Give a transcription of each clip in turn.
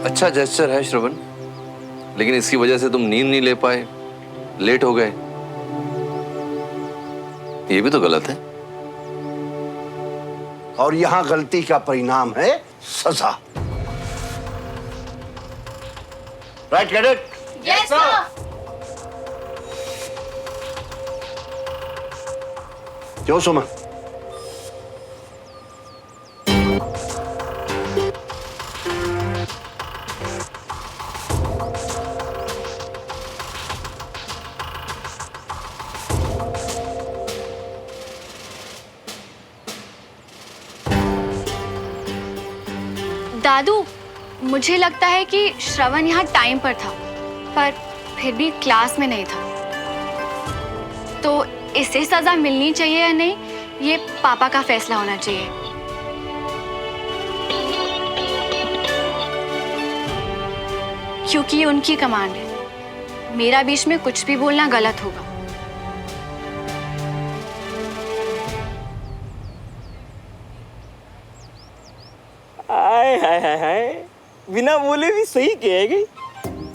अच्छा जेस्चर है श्रवण, लेकिन इसकी वजह से तुम नींद नहीं ले पाए, लेट हो गए, ये भी तो गलत है। और यहां गलती का परिणाम है सजा। Right cadet? Yes sir. क्यों सुमन? दादू, मुझे लगता है कि श्रवण यहाँ टाइम पर था, पर फिर भी क्लास में नहीं था। तो इसे सजा मिलनी चाहिए या नहीं, ये पापा का फैसला होना चाहिए। क्योंकि ये उनकी कमांड है। मेरा बीच में कुछ भी बोलना गलत होगा। हाय हाय हाय हाय, बिना बोले भी सही कहेगी।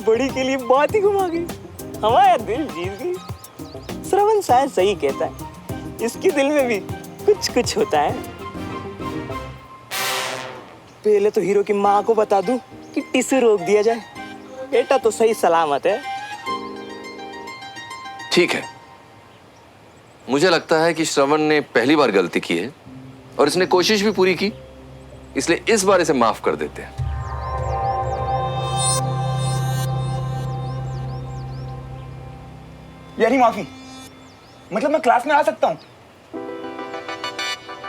बड़ी के लिए बात ही घुमा गई, हमारा दिल जीत गई। श्रवण शायद सही कहता है, इसके दिल में भी कुछ कुछ होता है। पहले तो हीरो की माँ को बता दूं कि टिश्यू रोक दिया जाए, बेटा तो सही सलामत है। ठीक है, मुझे लगता है कि श्रवण ने पहली बार गलती की है और इसने कोशिश भी पूरी की, इसलिए इस बार इसे माफ कर देते हैं। यानी माफी? मतलब मैं क्लास में आ सकता हूँ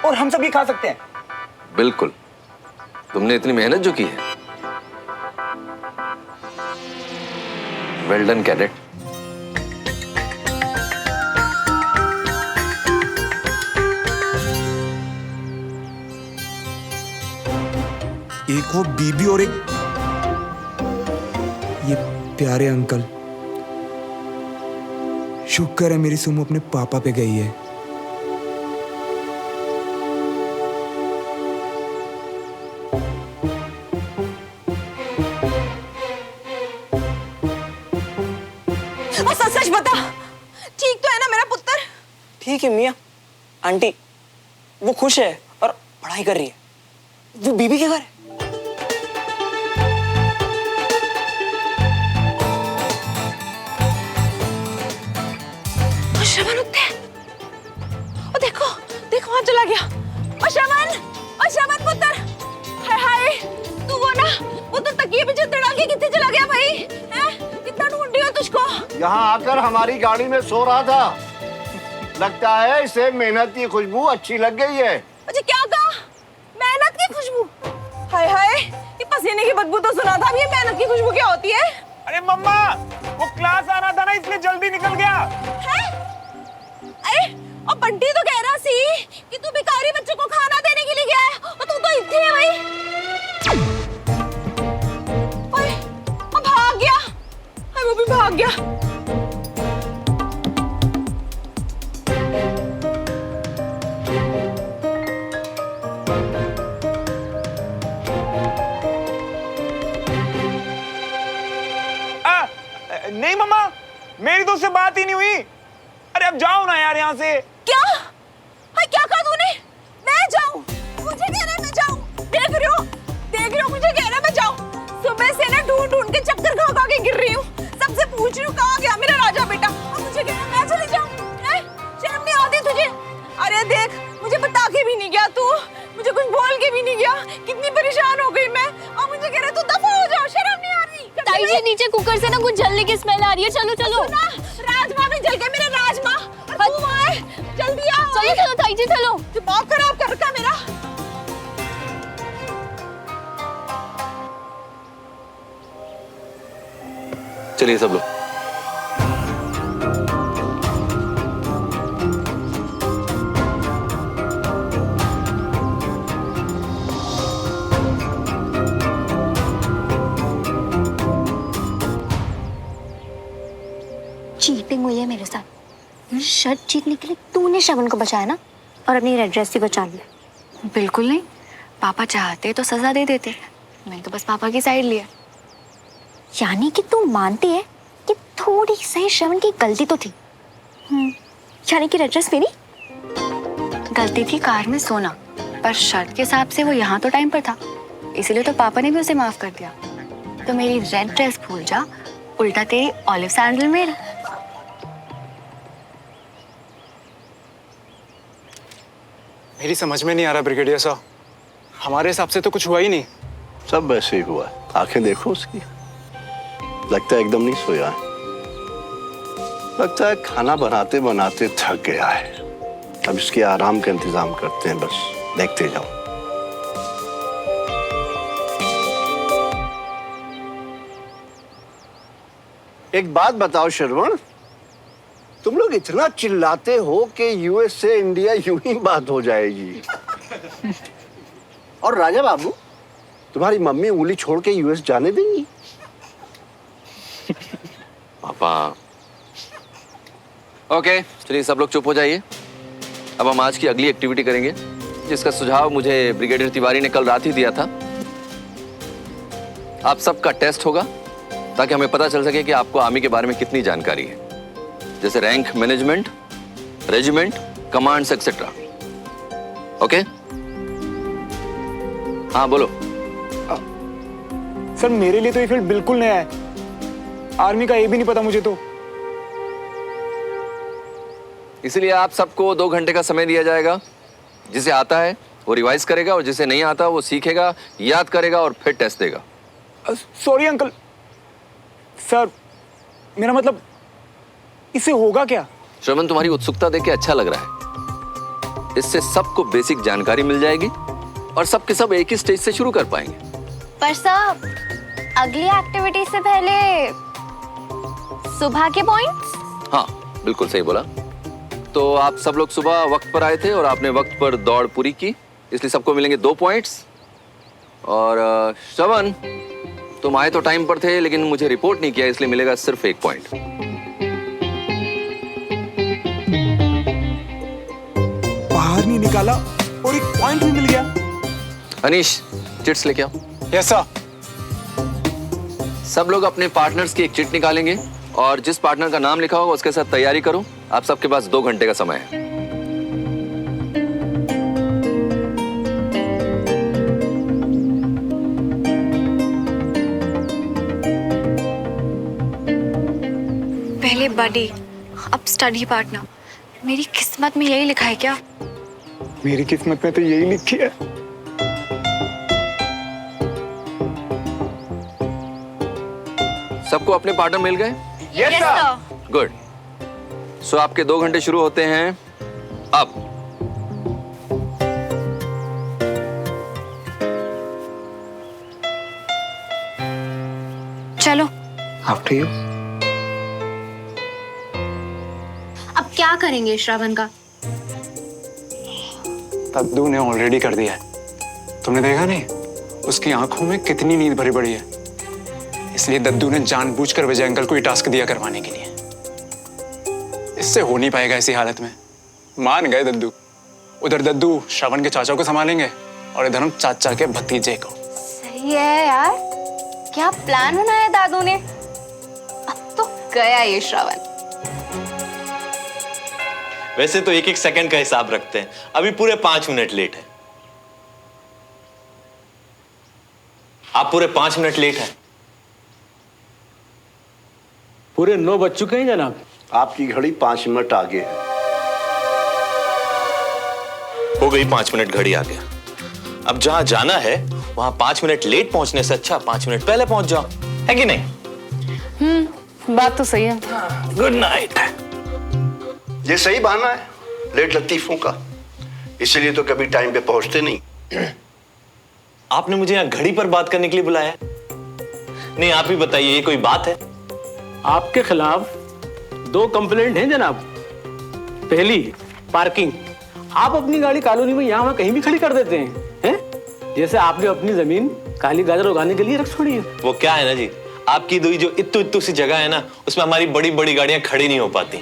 और हम सब ये खा सकते हैं? बिल्कुल, तुमने इतनी मेहनत जो की है। Well done cadet. एक वो बीबी और एक ये प्यारे अंकल। शुक्र है मेरी सुमो अपने पापा पे गई है। और सच सच बता, ठीक तो है ना मेरा पुत्र? ठीक है मियाँ। आंटी वो खुश है और पढ़ाई कर रही है। वो बीबी के घर है। श्रवण उठते हैं। ओ देखो देखो वहां चला गया। ओ श्रवण पुत्र, हाय हाय, तू वो ना वो तो तकिए पे तड़ा के कितने चला गया भाई? हैं, कितना ढूंढ रही हो तुझको? यहां आकर हमारी गाड़ी में सो रहा था। लगता है इसे मेहनत की खुशबू अच्छी लग गई है। मुझे क्या कहा? मेहनत की खुशबू? हाय हाय, ये पसीने की बदबू तो सुना था, अब ये मेहनत की खुशबू क्या होती है? अरे मम्मा, वो क्लास आना था ना, इसलिए जल्दी निकल गया। हैं? अरे और बंटी तो कह रहा सी कि तू भिखारी बच्चों को खाना देने के लिए गया है और तू तो इतने है भाई। ओए, वो भाग गया। हाय, वो भी भाग गया। नहीं मम्मा, मेरी तो उससे बात ही नहीं हुई। अरे अब जाओ ना यार यहाँ से। क्या? हाय, क्या कहा तूने? मैं जाऊं? मुझे कह रहा है मैं जाऊं? देख रही हो मुझे कह रहा है मैं जाऊं। सुबह से ना ढूंढ ढूंढ के चक्कर खा खा के गिर रही हूँ, सबसे पूछ रही हूँ कहाँ गया मेरा राजा बेटा, और मुझे कह रहा है मैं चली जाऊं? हैं? शर्म नहीं आती तुझे? अरे देख, मुझे बता के भी नहीं गया तू, मुझे कुछ बोल के भी नहीं गया। कितनी परेशान हो गई मैं, और मुझे कह रहा है तू दफा हो जाओ। शर्म नहीं आ रही? ताई जी, नीचे कुकर से ना कुछ जलने की स्मेल आ रही है। चलो चलो। राजमा भी जल गए मेरे राजमा। और तू वहाँ है, जल्दी आ। चलो चलो ताई जी, चलो। दिमाग खराब कर रखा मेरा। चलिए सब लोग। चीटिंग हुई है मेरे साथ। शर्ट जीतने के लिए तूने श्रवण को बचाया ना, और अपनी रेड ड्रेस ही बचा लिया। बिल्कुल नहीं, पापा चाहते तो सजा दे देते। मैंने तो बस पापा की साइड लिया। यानी कि तू मानती है कि थोड़ी सही श्रवण की गलती तो थी। यानी कि रेड ड्रेस मेरी गलती थी कार में सोना, पर शर्त के हिसाब से वो यहाँ तो टाइम पर था, इसीलिए तो पापा ने भी उसे माफ कर दिया। तो मेरी रेड ड्रेस भूल जा, उल्टा तेरी ऑलिव सैंडल मेरा। मेरी समझ में नहीं आ रहा ब्रिगेडियर साहब, हमारे हिसाब से तो कुछ हुआ ही नहीं। सब वैसे ही हुआ। आंखें देखो उसकी, लगता है एकदम नहीं सोया है। लगता है खाना बनाते बनाते थक गया है। अब इसके आराम का इंतजाम करते हैं, बस देखते जाओ। एक बात बताओ श्रवण, तुम लोग इतना चिल्लाते हो कि यूएस से इंडिया यूं ही बात हो जाएगी। और राजा बाबू, तुम्हारी मम्मी उंगली छोड़ के यूएस जाने देंगी? पापा। ओके, चलिए सब लोग चुप हो जाइए। अब हम आज की अगली एक्टिविटी करेंगे, जिसका सुझाव मुझे ब्रिगेडियर तिवारी ने कल रात ही दिया था। आप सबका टेस्ट होगा ताकि हमें पता चल सके कि आपको आर्मी के बारे में कितनी जानकारी है, जैसे rank management, regiment, commands etcetera. Okay? हाँ बोलो। सर मेरे लिए तो ये फील्ड बिल्कुल नया है, आर्मी का ये भी नहीं पता मुझे तो। इसलिए आप सबको 2 घंटे का समय दिया जाएगा। जिसे आता है वो रिवाइज करेगा और जिसे नहीं आता वो सीखेगा, याद करेगा और फिर टेस्ट देगा। Sorry uncle. सर मेरा मतलब, इससे होगा क्या? श्रवण, तुम्हारी उत्सुकता देख के अच्छा लग रहा है। इससे सबको बेसिक जानकारी मिल जाएगी और सबके सब एक ही स्टेज से शुरू कर पाएंगे। पर सब अगली एक्टिविटी से पहले सुबह के पॉइंट्स? हाँ बिल्कुल सही बोला। तो आप सब लोग सुबह वक्त पर आए थे और आपने वक्त पर दौड़ पूरी की, इसलिए सबको मिलेंगे 2 पॉइंट्स। और श्रवण, तुम आए तो टाइम पर थे लेकिन मुझे रिपोर्ट नहीं किया, इसलिए मिलेगा सिर्फ 1 पॉइंट। बाहर नहीं निकाला और 1 पॉइंट भी मिल गया। अनीश, चिट्स लेके आओ। Yes sir. सब लोग अपने पार्टनर्स की एक चिट निकालेंगे और जिस पार्टनर का नाम लिखा होगा उसके साथ तैयारी करो। आप सबके पास 2 घंटे का समय है। पहले बडी, अब स्टडी पार्टनर। मेरी किस्मत में यही लिखा है क्या? मेरी किस्मत में तो यही लिखी है। सबको अपने पार्टनर मिल गए? Yes sir. गुड। सो आपके 2 घंटे शुरू होते हैं अब। चलो। After you. अब क्या करेंगे श्रावण का? दद्दू ने ऑलरेडी कर दिया है। तुमने देखा नहीं, उसकी आंखों में कितनी नींद भरी पड़ी है। इसलिए दद्दू ने जानबूझकर विजय अंकल को ये टास्क दिया करवाने के लिए। इससे हो नहीं पाएगा ऐसी हालत में। मान गए दद्दू। उधर दद्दू श्रवण के चाचा को संभालेंगे और इधर हम चाचा के भतीजे को। सही है यार, क्या प्लान बनाया दादू ने। अब तो गया ये श्रावण। वैसे तो 1-1 सेकंड का हिसाब रखते हैं, अभी पूरे 5 मिनट लेट है। आप पूरे 5 मिनट लेट हैं। पूरे 9 बज चुके हैं जनाब। आपकी घड़ी 5 मिनट आगे है। हो गई 5 मिनट घड़ी आ गया। अब जहां जाना है वहां 5 मिनट लेट पहुंचने से अच्छा 5 मिनट पहले पहुंच जाओ, है कि नहीं? बात तो सही है। Good night. ये सही बहाना है लेट लतीफों का, इसीलिए तो कभी टाइम पे पहुंचते नहीं। आपने मुझे यहां घड़ी पर बात करने के लिए बुलाया है? नहीं, आप ही बताइए, ये कोई बात है? आपके खिलाफ 2 कंप्लेंट हैं जनाब। पहली, पार्किंग। आप अपनी गाड़ी कॉलोनी में यहाँ वहाँ कहीं भी खड़ी कर देते हैं, जैसे आपने अपनी जमीन काली गाजर उगाने के लिए रख छोड़ी है। वो क्या है ना जी, आपकी दूरी जो इत्तू इत्तू सी जगह है ना, उसमें हमारी बड़ी बड़ी गाड़ियां खड़ी नहीं हो पाती,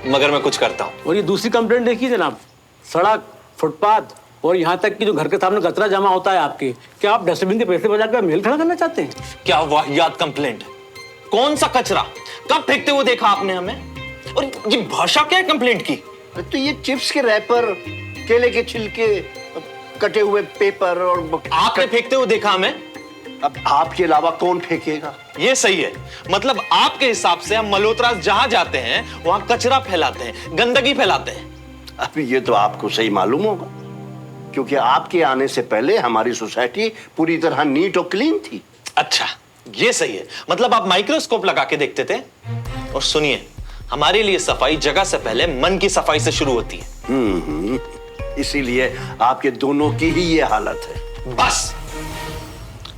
मगर मैं कुछ करता हूँ। और ये दूसरी कंप्लेंट देखिए जनाब, सड़क, फुटपाथ और यहाँ तक कि जो घर के सामने कचरा जमा होता है आपके, क्या आप डस्टबिन के पैसे बचा कर मेल खड़ा करना चाहते हैं? क्या वाहियात कंप्लेंट? कौन सा कचरा? कब फेंकते हुए देखा आपने हमें? और ये भाषा क्या है कंप्लेंट की? तो ये चिप्स के रैपर, केले के छिलके, कटे हुए पेपर और आपने फेंकते हुए देखा हमें? अब आपके अलावा कौन फेंकेगा? ये सही है। मतलब आपके हिसाब से हम मल्होत्रा जहां जाते हैं वहां कचरा फैलाते हैं, गंदगी फैलाते हैं। अब ये तो आपको सही मालूम होगा, क्योंकि आपके आने से पहले हमारी सोसाइटी पूरी तरह नीट और क्लीन थी। अच्छा, ये सही है। मतलब आप माइक्रोस्कोप लगा के देखते थे। और सुनिए, हमारे लिए सफाई जगह से पहले मन की सफाई से शुरू होती है। इसीलिए आपके दोनों की ही ये हालत है। बस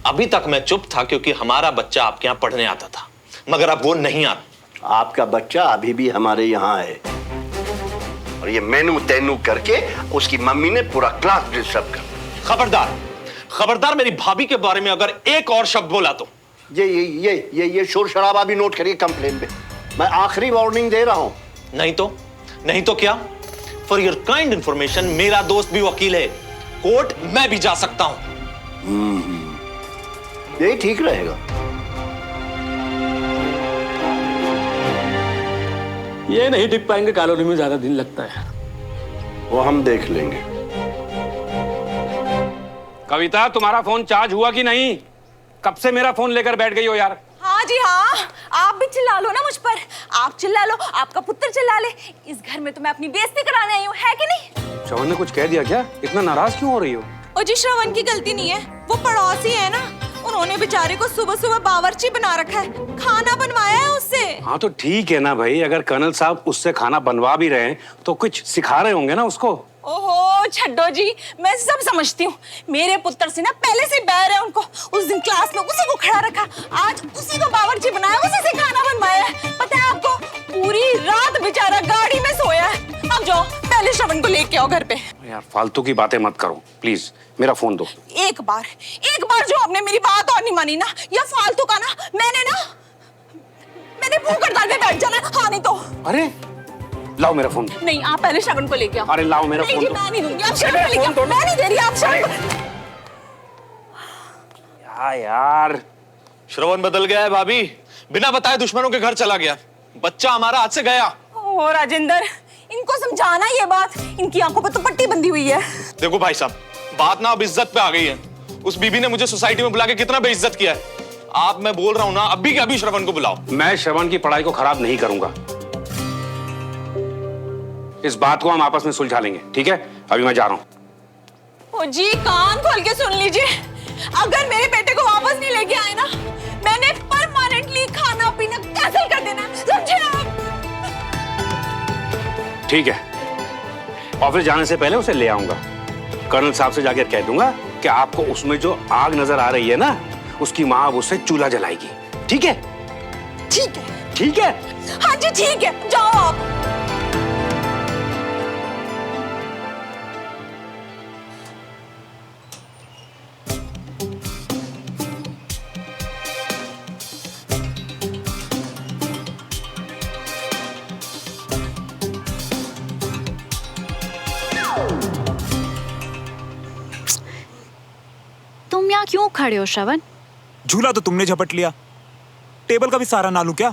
अभी तक मैं चुप था क्योंकि हमारा बच्चा आपके यहां पढ़ने आता था, मगर अब वो नहीं आता। आपका बच्चा अभी भी हमारे यहाँ है और ये मेनू तेनू करके उसकी मम्मी ने पूरा क्लास डिस्टर्ब कर दिया। खबरदार, खबरदार, मेरी भाभी के बारे में अगर एक और शब्द बोला तो ये शोर शराबा भी नोट करिए कंप्लेन में। मैं आखिरी वार्निंग दे रहा हूं। नहीं तो क्या? फॉर योर काइंड इंफॉर्मेशन, मेरा दोस्त भी वकील है, कोर्ट मैं भी जा सकता हूं। यही ठीक रहेगा। ये नहीं टिक पाएंगे, कॉलोनी में ज्यादा दिन लगता है। वो हम देख लेंगे। कविता, तुम्हारा फोन चार्ज हुआ कि नहीं? कब से मेरा फोन लेकर बैठ गई हो यार? हाँ जी हाँ, आप भी चिल्ला लो ना मुझ पर। आप चिल्ला लो, आपका पुत्र चिल्ला ले। इस घर में तो मैं अपनी बेइज्जती कराने आई हूँ, है कि नहीं? श्रवण ने कुछ कह दिया क्या? इतना नाराज क्यों हो रही हो? और जी श्रवण की गलती नहीं है, वो पड़ोसी है ना, उन्होंने बेचारे को सुबह सुबह बावर्ची बना रखा है, खाना बनवाया है उससे। हाँ तो ठीक है ना भाई, अगर कर्नल साहब उससे खाना बनवा भी रहे हैं तो कुछ सिखा रहे होंगे ना उसको। ओहो छड्डो जी, मैं सब समझती हूँ। मेरे पुत्र से ना पहले से बैर है उनको। उस दिन क्लास में उसी को खड़ा रखा, आज उसी को बावर्ची बनाया, उसी से खाना बनवाया है। पता है आपको, पूरी रात बेचारा गाड़ी में सोया है। अब जाओ पहले श्रवण को लेके आओ घर पे। यार फालतू की बातें मत करो प्लीज, मेरा फोन दो। एक बार जो आपने मेरी बात और नहीं मानी ना, या फालतू का ना, मैंने मुंह कर डाल के बैठ जाना। हाँ नहीं तो। अरे लाओ मेरा फोन। नहीं, आप पहले श्रवण को लेके आओ। अरे लाओ मेरा फोन। मैं नहीं दूंगी, आप श्रवण को लेके आओ। मैं नहीं दे रही, आप श्रवण को। यार श्रवण बदल गया है भाभी, बिना बताए दुश्मनों के घर चला गया। बच्चा हमारा हाथ से गया। ओ राजेंद्र, इनको समझाना ये बात, इनकी आंखों पर तो पट्टी बंधी हुई है। देखो भाई साहब, बात ना अब इज्जत पे आ गई है। उस बीबी ने मुझे सोसाइटी में बुला के कितना बेइज्जत किया है। आप, मैं बोल रहा हूं ना, अभी के अभी श्रवण को बुलाओ। मैं श्रवण की पढ़ाई को खराब नहीं करूंगा, इस बात को हम आपस में सुलझा लेंगे, ठीक है? अभी मैं जा रहा हूं। ओ जी, कान खोल के सुन लीजिए, अगर मेरे बेटे को वापस नहीं लेके आए ना, मैंने परमानेंटली खाना पीना कैंसिल कर देना, समझे आप? ठीक है, ऑफिस जाने से पहले उसे ले आऊंगा। कर्नल साहब से जाकर कह दूंगा कि आपको उसमें जो आग नजर आ रही है ना, उसकी माँ अब उससे चूल्हा जलाएगी। ठीक है? ठीक है। ठीक है? हाँ जी ठीक है, जाओ आप। तुम यहाँ क्यों खड़े हो श्रवण? झूला तो तुमने झपट लिया, टेबल का भी सारा ना लूं क्या?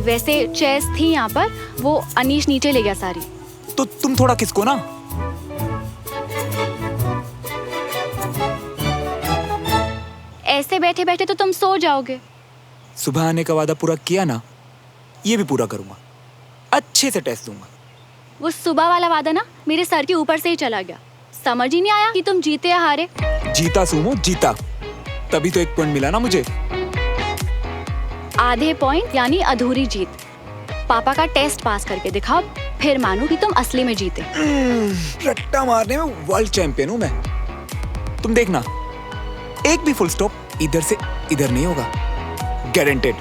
वैसे चेयर्स थी यहाँ पर, वो अनीश नीचे ले गया सारी। तो तुम थोड़ा किसको ना। ऐसे बैठे बैठे तो तुम सो जाओगे। सुबह आने का वादा पूरा किया ना, ये भी पूरा करूंगा, अच्छे से टेस्ट दूंगा। वो सुबह वाला वादा ना मेरे सर के ऊपर से ही चला गया। समझ ही नहीं आया कि तुम जीते या हारे। जीता सुमो, जीता, तभी तो 1 पॉइंट मिला ना मुझे। आधे पॉइंट यानी अधूरी जीत। पापा का टेस्ट पास करके दिखाओ, फिर मानो कि तुम असली में जीते। रट्टा मारने में वर्ल्ड चैंपियन हूं मैं। तुम देखना, एक भी फुल स्टॉप इधर से इधर नहीं होगा, गारंटेड।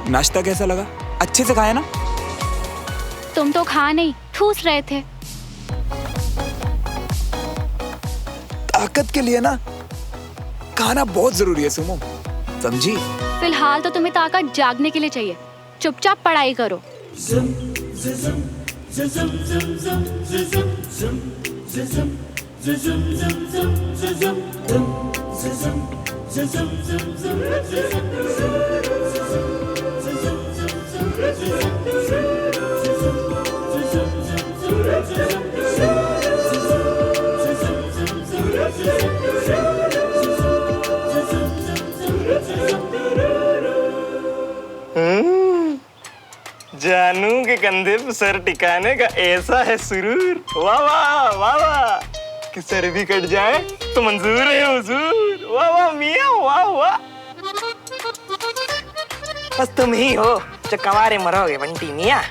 नाश्ता कैसा लगा? अच्छे से खाया ना? तुम तो खा नहीं, ठूस रहे थे। ताकत के लिए ना खाना बहुत जरूरी है सुमो, समझी? फिलहाल तो तुम्हें ताकत जागने के लिए चाहिए। चुपचाप पढ़ाई करो। जानू के कंधे पर सर टिकाने का ऐसा है सुरूर, वाह वाह वाह वाह, कि सर भी कट जाए तो मंजूर है हुजूर, वाह वाह मियां वाह वाह। बस तुम ही हो जो कंवारे मरोगे बंटी मियां।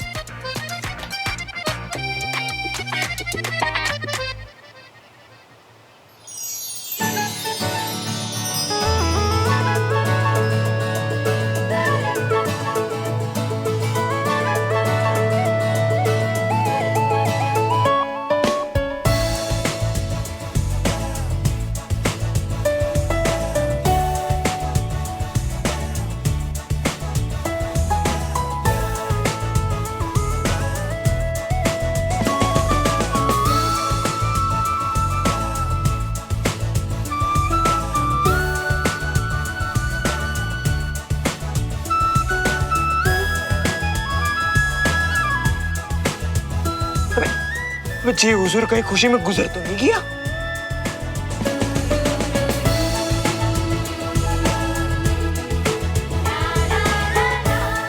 जी हुजूर कहीं खुशी में गुजर तो नहीं गया?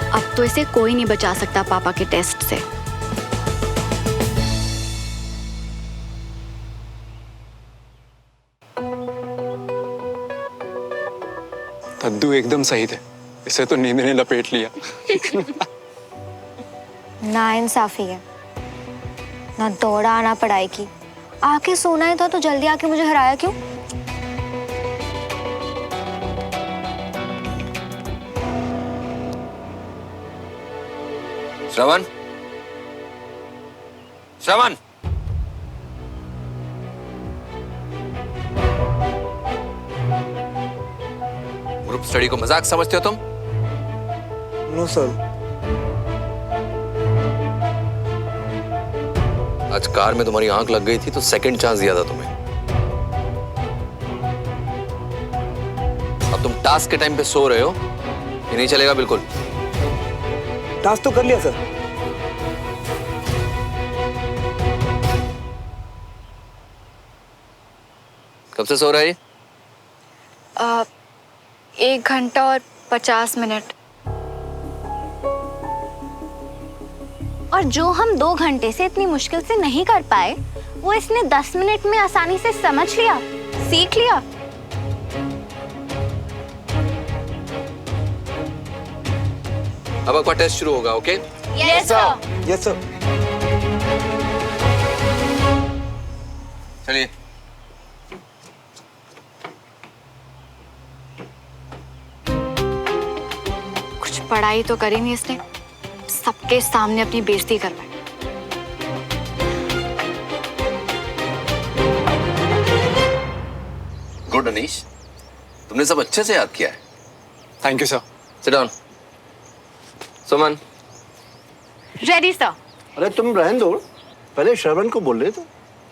अब तो इसे कोई नहीं बचा सकता पापा के टेस्ट से। दद्दू एकदम सही थे, इसे तो नींद ने लपेट लिया। नाइंसाफी है, ना दौड़ा ना पढ़ाई की। आके सोना ही था तो जल्दी आके मुझे हराया क्यों? श्रवण, श्रवण, ग्रुप स्टडी को मजाक समझते हो तुम? No sir. आज कार में तुम्हारी आंख लग गई थी तो सेकंड चांस दिया था तुम्हें। अब तुम टास्क के टाइम पे सो रहे हो, ये नहीं चलेगा बिल्कुल। टास्क तो कर लिया सर। कब से सो रहा है? 1 घंटा और 50 मिनट। और जो हम 2 घंटे से इतनी मुश्किल से नहीं कर पाए, वो इसने 10 मिनट में आसानी से समझ लिया, सीख लिया। अब आपका टेस्ट शुरू होगा, okay? Yes sir. Yes sir. चलिए। कुछ पढ़ाई तो करी नहीं इसने, सबके सामने अपनी बेइज्जती करवाई। गुड अनीश, तुमने सब अच्छे से याद किया है। Thank you sir. Sit down. Suman. Ready sir. अरे तुम रहने दो, पहले श्रवण को बोल रहे थे,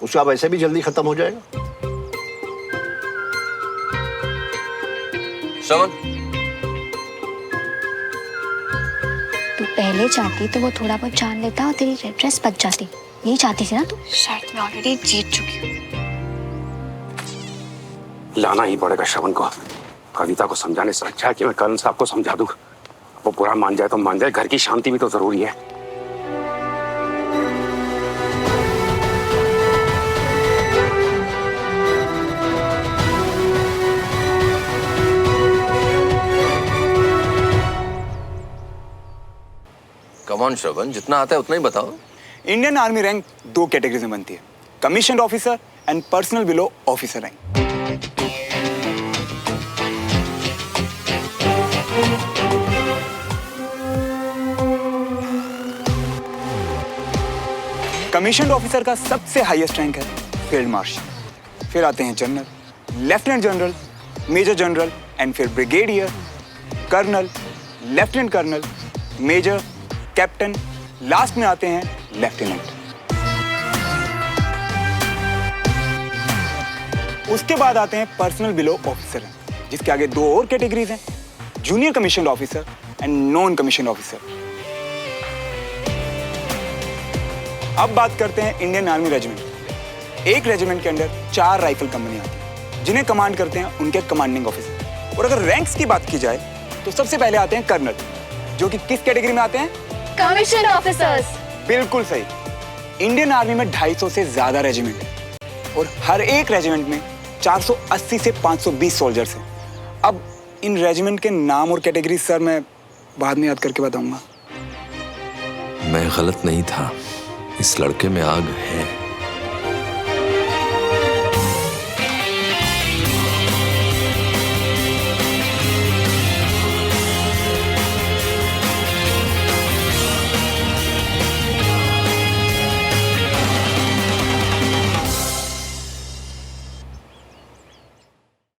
उसका वैसे भी जल्दी खत्म हो जाएगा। श्रवण, तू पहले चाहती तो वो थोड़ा बहुत जान लेता और तेरी रेड ड्रेस बच जाती। यही चाहती थी ना तू? शायद मैं ऑलरेडी जीत चुकी हूँ। लाना ही पड़ेगा श्रवण को। कविता को समझाने से अच्छा है कि मैं कर्नल साहब को समझा दूं। वो बुरा मान जाए तो मान जाए, घर की शांति भी तो जरूरी है। कम ऑन श्रवण, जितना आता है उतना ही बताओ। इंडियन आर्मी रैंक 2 कैटेगरीज में बनती है, commission officer and personnel below officer rank. Commission officer का सबसे हाईएस्ट रैंक है फील्ड मार्शल, फिर आते हैं general, lieutenant general, major general and फिर brigadier, colonel, lieutenant colonel, major, captain, last में आते हैं लेफ्टिनेंट। उसके बाद आते हैं पर्सनल बिलो ऑफिसर, जिसके आगे दो और कैटेगरीज हैं, junior commission officer and non commission officer. अब बात करते हैं इंडियन आर्मी रेजिमेंट। एक रेजिमेंट के अंदर 4 राइफल कंपनी आती है, जिन्हें कमांड करते हैं उनके कमांडिंग ऑफिसर। और अगर रैंक्स की बात की जाए तो सबसे पहले आते हैं कर्नल, जो कि किस कैटेगरी में आते हैं? Commission officers. बिल्कुल सही। इंडियन आर्मी में 250 से ज्यादा रेजिमेंट है और हर एक रेजिमेंट में 480 से 520 सोल्जर्स हैं। अब इन रेजिमेंट के नाम और कैटेगरी सर मैं बाद में याद करके बताऊंगा। मैं गलत नहीं था, इस लड़के में आग है।